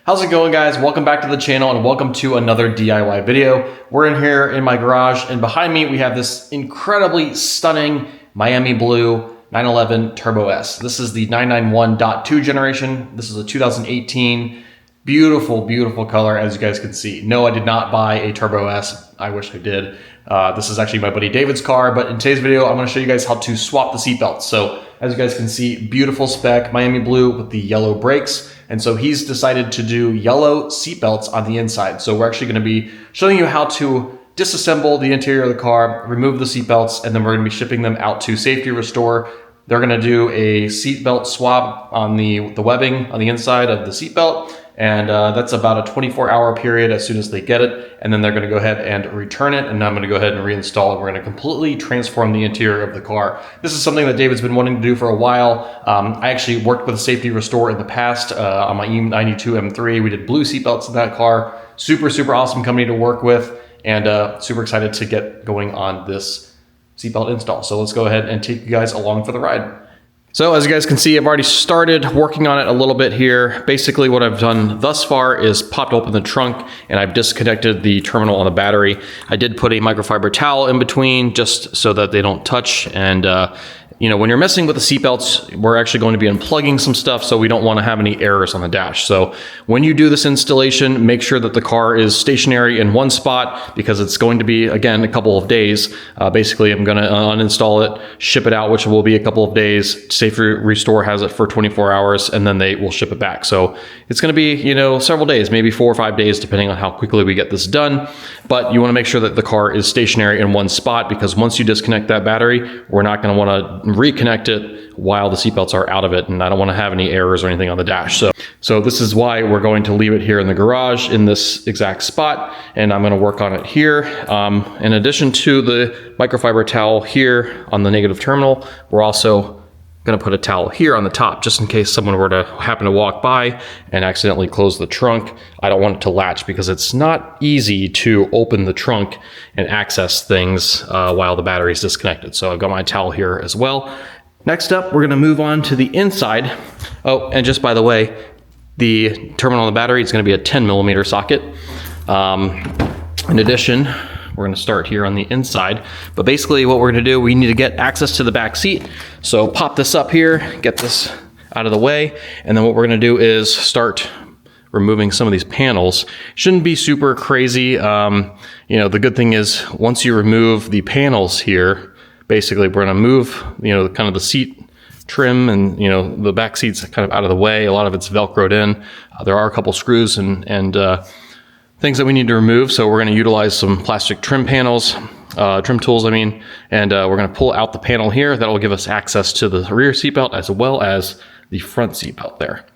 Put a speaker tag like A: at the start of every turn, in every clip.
A: How's it going, guys? Welcome back to the channel and welcome to another DIY video. We're in here in my garage, and behind me we have this incredibly stunning Miami blue 911 Turbo S. This is the 991.2 generation. This is a 2018. Beautiful, beautiful color, as you guys can see. No, I did not buy a Turbo S. I wish I did. This is actually my buddy David's car, but in today's video, I'm gonna show you guys how to swap the seatbelts. So as you guys can see, beautiful spec, Miami blue with the yellow brakes. And so he's decided to do yellow seatbelts on the inside. So we're actually gonna be showing you how to disassemble the interior of the car, remove the seatbelts, and then we're gonna be shipping them out to Safety Restore. They're gonna do a seatbelt swap on the webbing on the inside of the seatbelt. And that's about a 24-hour period as soon as they get it. And then they're gonna go ahead and return it. And I'm gonna go ahead and reinstall it. We're gonna completely transform the interior of the car. This is something that David's been wanting to do for a while. I actually worked with Safety Restore in the past on my E92 M3. We did blue seatbelts in that car. Super, super awesome company to work with. And super excited to get going on this seatbelt install. So let's go ahead and take you guys along for the ride. So as you guys can see, I've already started working on it a little bit here. Basically what I've done thus far is popped open the trunk and I've disconnected the terminal on the battery. I did put a microfiber towel in between just so that they don't touch. And you know, when you're messing with the seatbelts, we're actually going to be unplugging some stuff, so we don't want to have any errors on the dash. So when you do this installation, make sure that the car is stationary in one spot because it's going to be, again, a couple of days. Basically, I'm going to uninstall it, ship it out, which will be a couple of days. Safety Restore has it for 24 hours, and then they will ship it back. So it's going to be, you know, several days, maybe 4 or 5 days, depending on how quickly we get this done. But you want to make sure that the car is stationary in one spot because once you disconnect that battery, we're not going to want to reconnect it while the seatbelts are out of it, and I don't want to have any errors or anything on the dash. So this is why we're going to leave it here in the garage in this exact spot, and I'm going to work on it here. In addition to the microfiber towel here on the negative terminal, we're also going to put a towel here on the top just in case someone were to happen to walk by and accidentally close the trunk. I don't want it to latch because it's not easy to open the trunk and access things while the battery is disconnected. So I've got my towel here as well. Next up, we're going to move on to the inside. Oh, and just by the way, the terminal on the battery is going to be a 10mm socket. In addition, we're going to start here on the inside, but basically what we're going to do, we need to get access to the back seat. So pop this up here, get this out of the way, and then what we're going to do is start removing some of these panels. Shouldn't be super crazy. You know, the good thing is once you remove the panels here, basically we're going to move, you know, kind of the seat trim and, you know, the back seat's kind of out of the way. A lot of it's Velcroed in. There are a couple screws and things that we need to remove. So we're going to utilize some plastic trim panels, trim tools, I mean, and we're going to pull out the panel here. That'll give us access to the rear seatbelt as well as the front seatbelt there.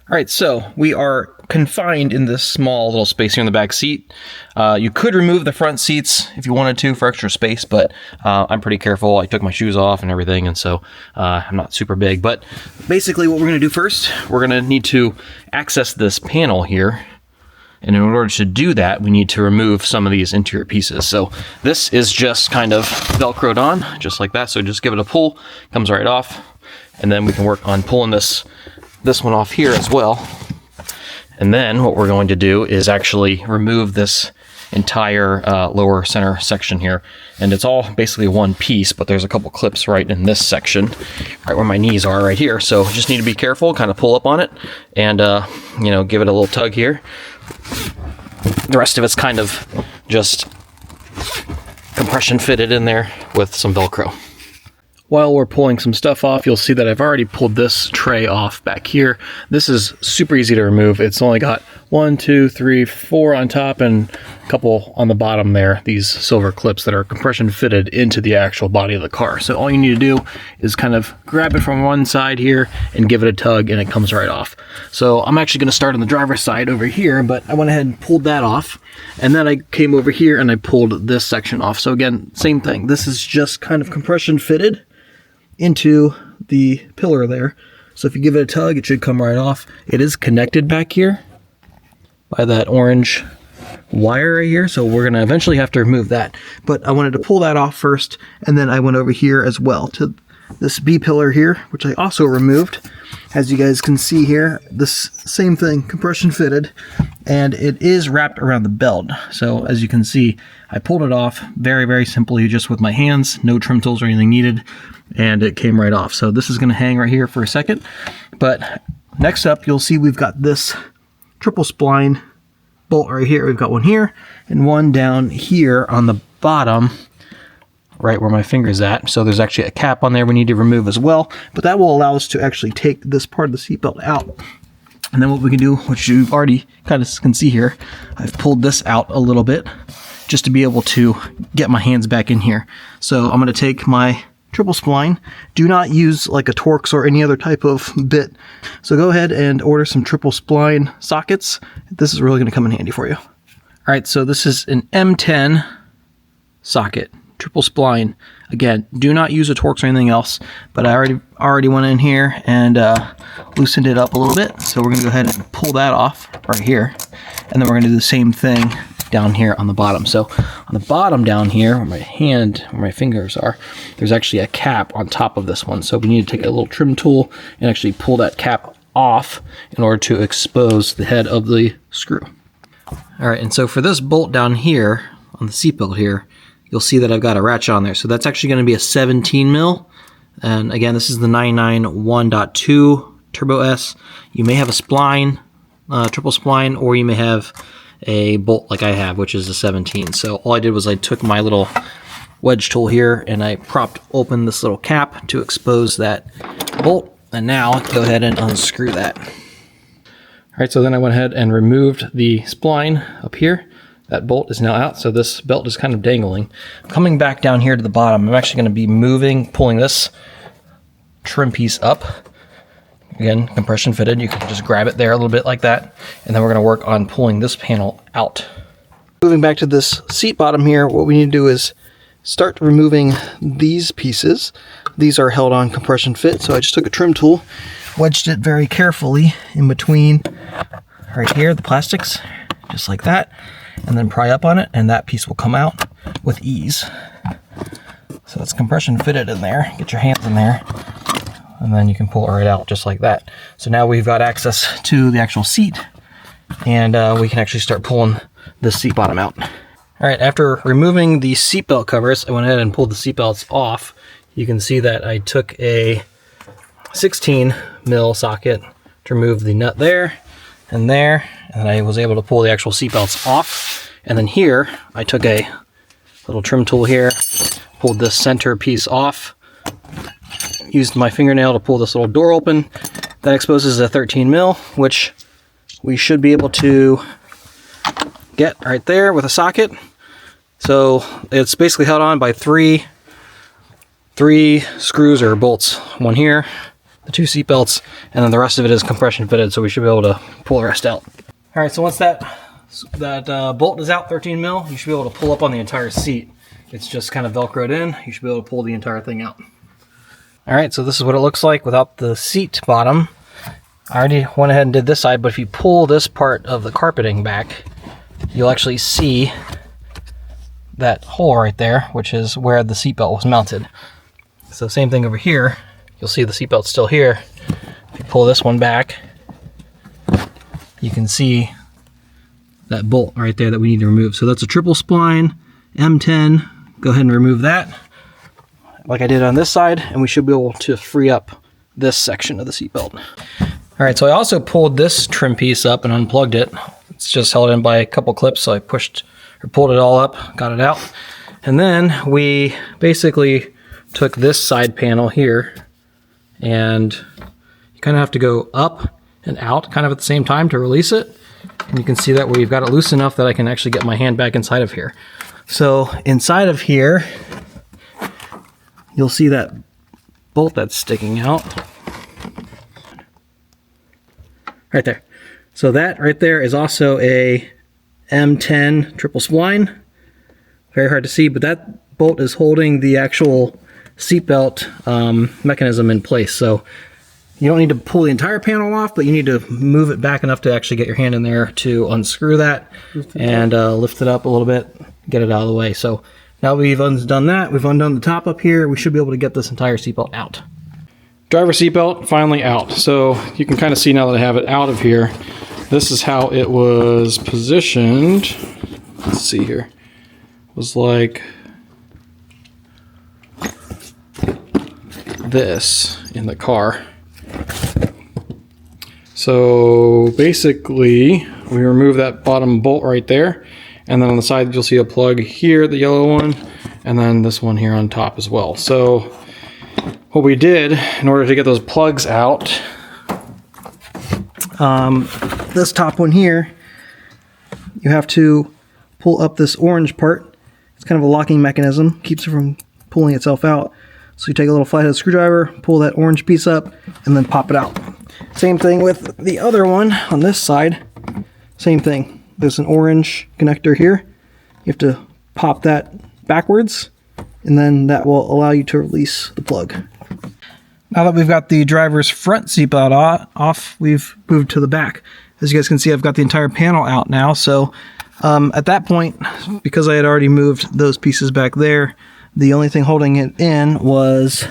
A: All right, so we are confined in this small little space here in the back seat. You could remove the front seats if you wanted to for extra space, but I'm pretty careful. I took my shoes off and everything, and so I'm not super big. But basically what we're going to do first, we're going to need to access this panel here. And in order to do that, we need to remove some of these interior pieces. So this is just kind of Velcroed on, just like that. So just give it a pull, comes right off. And then we can work on pulling this one off here as well. And then what we're going to do is actually remove this entire lower center section here. And it's all basically one piece, but there's a couple clips right in this section, right where my knees are right here. So just need to be careful, kind of pull up on it and, you know, give it a little tug here. The rest of it's kind of just compression fitted in there with some Velcro. While we're pulling some stuff off, you'll see that I've already pulled this tray off back here. This is super easy to remove. It's only got 1, 2, 3, 4 on top and a couple on the bottom there, these silver clips that are compression fitted into the actual body of the car. So all you need to do is kind of grab it from one side here and give it a tug and it comes right off. So I'm actually going to start on the driver's side over here, but I went ahead and pulled that off. And then I came over here and I pulled this section off. So again, same thing. This is just kind of compression fitted into the pillar there. So if you give it a tug, it should come right off. It is connected back here by that orange wire right here, so we're gonna eventually have to remove that. But I wanted to pull that off first, and then I went over here as well to
B: this B-pillar here, which I also removed. As you guys can see here, this same thing, compression fitted, and it is wrapped around the belt. So as you can see, I pulled it off very, very simply, just with my hands, no trim tools or anything needed, and it came right off. So this is gonna hang right here for a second. But next up, you'll see we've got this triple spline bolt right here. We've got one here and one down here on the bottom, right where my finger's at. So there's actually a cap on there we need to remove as well, but that will allow us to actually take this part of the seatbelt out. And then what we can do, which you've already kind of can see here, I've pulled this out a little bit just to be able to get my hands back in here. So I'm going to take my triple spline. Do not use like a Torx or any other type of bit. So go ahead and order some triple spline sockets. This is really going to come in handy for you. All right, so this is an M10 socket. Triple spline. Again, do not use a Torx or anything else, but I already went in here and loosened it up a little bit. So we're going to go ahead and pull that off right here, and then we're going to do the same thing down here on the bottom. So on the bottom down here, where my fingers are, there's actually a cap on top of this one. So we need to take a little trim tool and actually pull that cap off in order to expose the head of the screw. All right, and so for this bolt down here on the seatbelt here, you'll see that I've got a ratchet on there. So that's actually going to be a 17 mil. And again, this is the 991.2 Turbo S. You may have a spline, triple spline, or you may have a bolt like I have, which is a 17. So all I did was I took my little wedge tool here and I propped open this little cap to expose that bolt. And now I'll go ahead and unscrew that. All right, so then I went ahead and removed the spline up here. That bolt is now out, so this belt is kind of dangling. Coming back down here to the bottom, I'm actually going to be pulling this trim piece up. Again, compression fitted. You can just grab it there a little bit like that, and then we're going to work on pulling this panel out. Moving back to this seat bottom here, what we need to do is start removing these pieces. These are held on compression fit, so I just took a trim tool, wedged it very carefully in between right here, the plastics, just like that, and then pry up on it, and that piece will come out with ease. So it's compression fitted in there. Get your hands in there, and then you can pull it right out just like that. So now we've got access to the actual seat, and we can actually start pulling this seat bottom out. All right, after removing the seatbelt covers, I went ahead and pulled the seatbelts off. You can see that I took a 16 mil socket to remove the nut there, and I was able to pull the actual seatbelts off. And then here, I took a little trim tool here, pulled this center piece off, used my fingernail to pull this little door open. That exposes a 13 mil, which we should be able to get right there with a socket. So it's basically held on by three screws or bolts. One here, the two seat belts, and then the rest of it is compression fitted, so we should be able to pull the rest out. All right, so once that bolt is out, 13 mil, you should be able to pull up on the entire seat. It's just kind of Velcroed in. You should be able to pull the entire thing out. All right, so this is what it looks like without the seat bottom. I already went ahead and did this side, but if you pull this part of the carpeting back, you'll actually see that hole right there, which is where the seatbelt was mounted. So same thing over here. You'll see the seatbelt's still here. If you pull this one back, you can see that bolt right there that we need to remove. So that's a triple spline, M10. Go ahead and remove that, like I did on this side, and we should be able to free up this section of the seatbelt. All right, so I also pulled this trim piece up and unplugged it. It's just held in by a couple clips, so I pulled it all up, got it out. And then we basically took this side panel here, and you kind of have to go up and out kind of at the same time to release it. And you can see that we've got it loose enough that I can actually get my hand back inside of here. So inside of here, you'll see that bolt that's sticking out right there. So that right there is also a M10 triple spline. Very hard to see, but that bolt is holding the actual seatbelt mechanism in place. So you don't need to pull the entire panel off, but you need to move it back enough to actually get your hand in there to unscrew that and lift it up a little bit, get it out of the way. So Now we've undone that, we've undone the top up here, we should be able to get this entire seatbelt out. Driver seatbelt finally out. So you can kind of see now that I have it out of here. This is how it was positioned. Let's see here. It was like this in the car. So basically, we remove that bottom bolt right there, and then on the side you'll see a plug here, the yellow one, and then this one here on top as well. So what we did in order to get those plugs out, this top one here, you have to pull up this orange part. It's kind of a locking mechanism, keeps it from pulling itself out. So you take a little flathead screwdriver, pull that orange piece up, and then pop it out. Same thing with the other one on this side. Same thing. There's an orange connector here. You have to pop that backwards, and then that will allow you to release the plug. Now that we've got the driver's front seatbelt off, we've moved to the back. As you guys can see, I've got the entire panel out now. So at that point, because I had already moved those pieces back there, the only thing holding it in was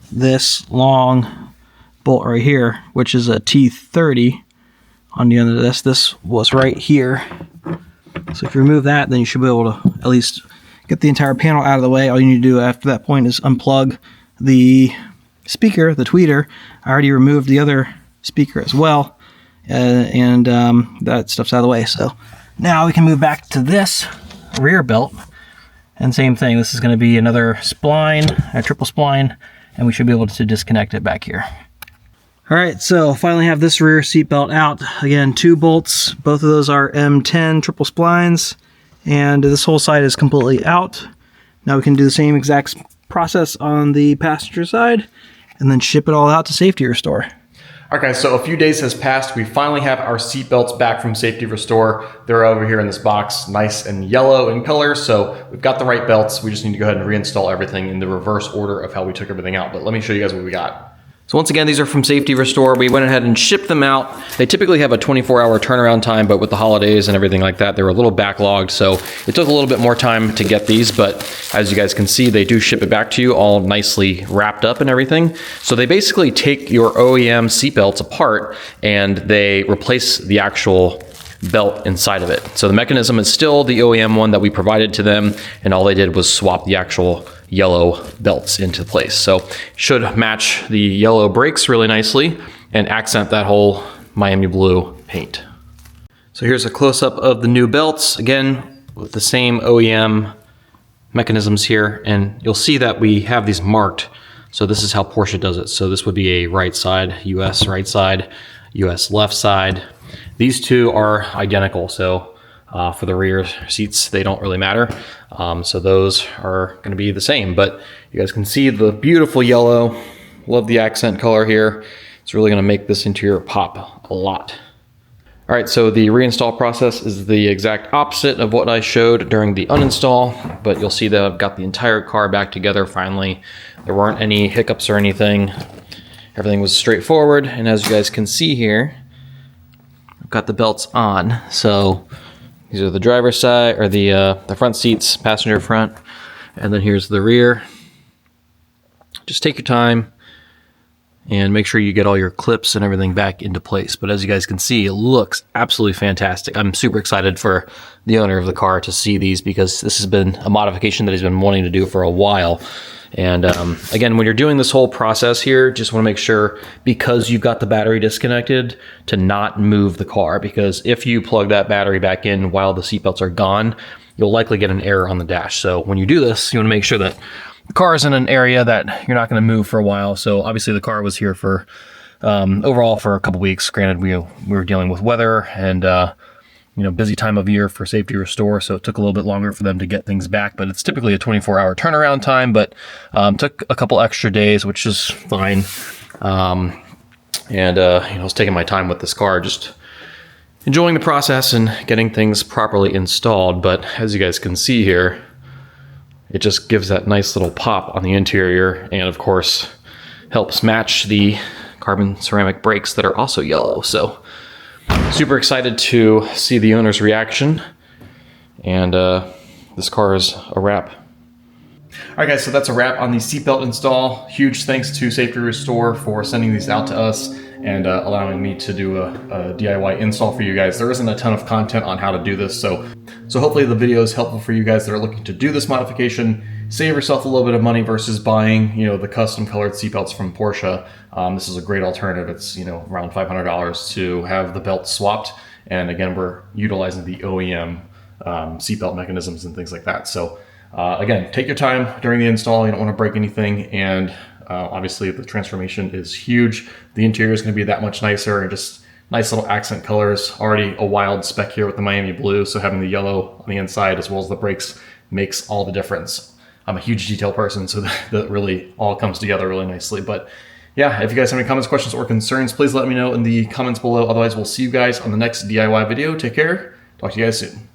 B: this long bolt right here, which is a T30 on the end of this. This was right here. So if you remove that, then you should be able to at least get the entire panel out of the way. All you need to do after that point is unplug the speaker, the tweeter. I already removed the other speaker as well, and that stuff's out of the way. So now we can move back to this rear belt. And same thing, this is going to be another spline, a triple spline, and we should be able to disconnect it back here. All right, so finally have this rear seat belt out. Again, 2 bolts, both of those are M10 triple splines, and this whole side is completely out. Now we can do the same exact process on the passenger side, and then ship it all out to Safety Restore.
A: All right, guys, so a few days has passed. We finally have our seatbelts back from Safety Restore. They're over here in this box, nice and yellow in color. So we've got the right belts. We just need to go ahead and reinstall everything in the reverse order of how we took everything out. But let me show you guys what we got. So once again, these are from Safety Restore. We went ahead and shipped them out. They typically have a 24-hour turnaround time, but with the holidays and everything like that, they were a little backlogged. So it took a little bit more time to get these, but as you guys can see, they do ship it back to you all nicely wrapped up and everything. So they basically take your OEM seatbelts apart and they replace the actual belt inside of it. So the mechanism is still the OEM one that we provided to them, and all they did was swap the actual yellow belts into place. So should match the yellow brakes really nicely and accent that whole Miami blue paint. So here's a close-up of the new belts, again with the same OEM mechanisms here, and you'll see that we have these marked. So this is how Porsche does it. So this would be a right side, US right side, US left side. These two are identical, so for the rear seats, they don't really matter. So those are going to be the same, but you guys can see the beautiful yellow. Love the accent color here. It's really going to make this interior pop a lot. All right, so the reinstall process is the exact opposite of what I showed during the uninstall, but you'll see that I've got the entire car back together finally. There weren't any hiccups or anything. Everything was straightforward, and as you guys can see here, I've got the belts on. So these are the driver's side, or the front seats, passenger front, and then here's the rear. Just take your time and make sure you get all your clips and everything back into place. But as you guys can see, it looks absolutely fantastic. I'm super excited for the owner of the car to see these, because this has been a modification that he's been wanting to do for a while. And again, when you're doing this whole process here, just want to make sure, because you've got the battery disconnected, to not move the car, because if you plug that battery back in while the seatbelts are gone, you'll likely get an error on the dash. So when you do this, you want to make sure that the car is in an area that you're not going to move for a while. So obviously the car was here for overall for a couple weeks. Granted, we were dealing with weather and busy time of year for Safety Restore, so it took a little bit longer for them to get things back, but it's typically a 24-hour turnaround time, but took a couple extra days, which is fine. I was taking my time with this car, just enjoying the process and getting things properly installed. But as you guys can see here, it just gives that nice little pop on the interior, and of course helps match the carbon ceramic brakes that are also yellow. So super excited to see the owner's reaction, and this car is a wrap. All right, guys, so that's a wrap on the seatbelt install. Huge thanks to Safety Restore for sending these out to us and allowing me to do a DIY install for you guys. There isn't a ton of content on how to do this, so hopefully the video is helpful for you guys that are looking to do this modification. Save yourself a little bit of money versus buying, the custom colored seatbelts from Porsche. This is a great alternative. It's, around $500 to have the belt swapped. And again, we're utilizing the OEM seatbelt mechanisms and things like that. So again, take your time during the install. You don't want to break anything. And obviously the transformation is huge. The interior is going to be that much nicer and just nice little accent colors. Already a wild spec here with the Miami blue. So having the yellow on the inside as well as the brakes makes all the difference. I'm a huge detail person, so that really all comes together really nicely. But yeah, if you guys have any comments, questions, or concerns, please let me know in the comments below. Otherwise, we'll see you guys on the next DIY video. Take care. Talk to you guys soon.